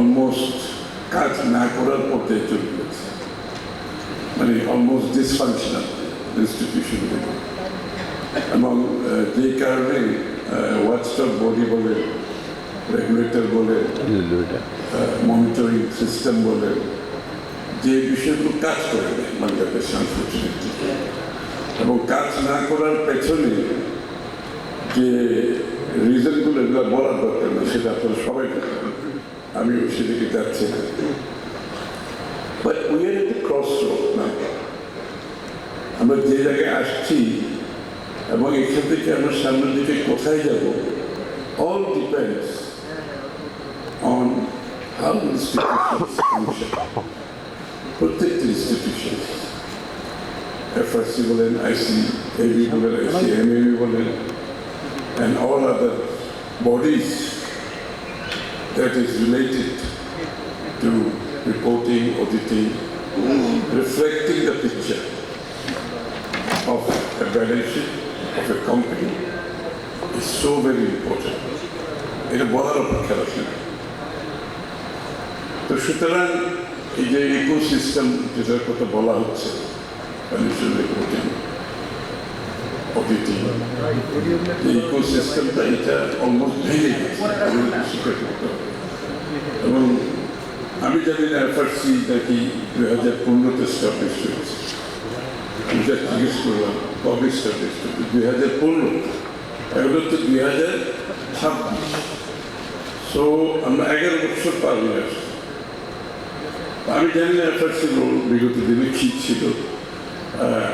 Almost কাজ না করার পথে চলে গেছে, মানে অলমোস্ট ডিসফাংশনাল ইনস্টিটিউশনগুলো। এবং যে কারণে ওয়াচডগ বডি বলে, রেগুলেটর বলে, মনিটরিং সিস্টেম বলে, যে বিষয়গুলো কাজ করে দেয় বাংলাদেশ আনফর্চুনেটলি। এবং কাজ না করার পেছনে যে রিজনগুলো এগুলো বলার দরকার নেই, সেটা আপনারা সবাই জানেন, আমিও সেদিকে যাচ্ছি না। But we are at the cross road না, আমরা যে জায়গায় আসছি এবং এখান থেকে আমরা সামনের দিকে কোথায় যাব, all depends on how institutions function. প্রত্যেকটি ইনস্টিটিউশন, এফআরসি বলেন, আইসিএবি বলেন, আইসিএমএবি বলেন, and all other bodies that is related to reporting, auditing, reflecting the picture of a balance sheet of a company is so very important. এটা বলার অপেক্ষা রাখে না। তো সুতরাং এই যে ইকোসিস্টেম যেটার কথা বলা হচ্ছে, ফাইন্যান্সিয়াল রিপোর্টিং, অডিটিং, এই ইকোসিস্টেমটা এটা অলমোস্ট ভেঙে গেছে, স্বীকার করতে হবে। এবং আমি জানি না এফআরসি নাকি 2015-তে স্টাবলিশ হয়েছে, আমি যা জিজ্ঞেস করলাম কবে স্টাবলিশ হয়েছে, 2015, এগুলো তো 2026। সো আমরা 11 বছর পার হয়ে আসছি। আমি জানি না এফআরসি বিগত দিনে কি ছিল।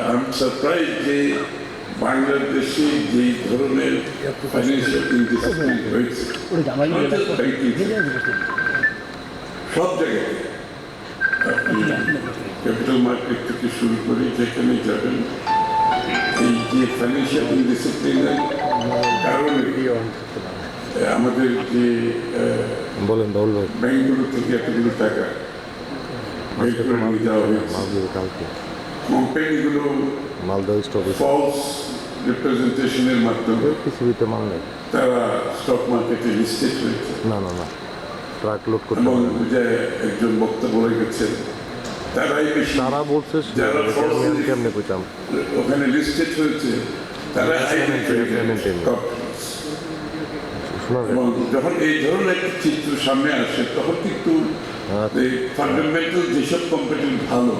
আমি সারপ্রাইজ যে বাংলাদেশে যে ধরনের ফাইন্যান্সিয়াল ইনডিসিপ্লিন হয়েছে সব জায়গায়, আপনি ক্যাপিটাল মার্কেট থেকে শুরু করে যেখানে যাবেন, এই যে ফাইন্যান্সিয়াল ইনডিসিপ্লিনের কারণে আমাদের যে ব্যাংকগুলো থেকে এতগুলো টাকা বের করে নিয়ে যাওয়া হয়েছে, কোম্পানিগুলো ফলস রিপ্রেজেন্টেশনের মাধ্যমে তারা স্টক মার্কেটে লিস্টেড হয়েছে। এবং যে একজন বক্তব্য বলে গেছেন, তারাই বেশি, যারা ওখানে লিস্টেড হয়েছে তারা এবং যখন এই ধরনের একটা চিত্র সামনে আসে তখন কিন্তু ফান্ডামেন্টাল যেসব কোম্পানি ভালো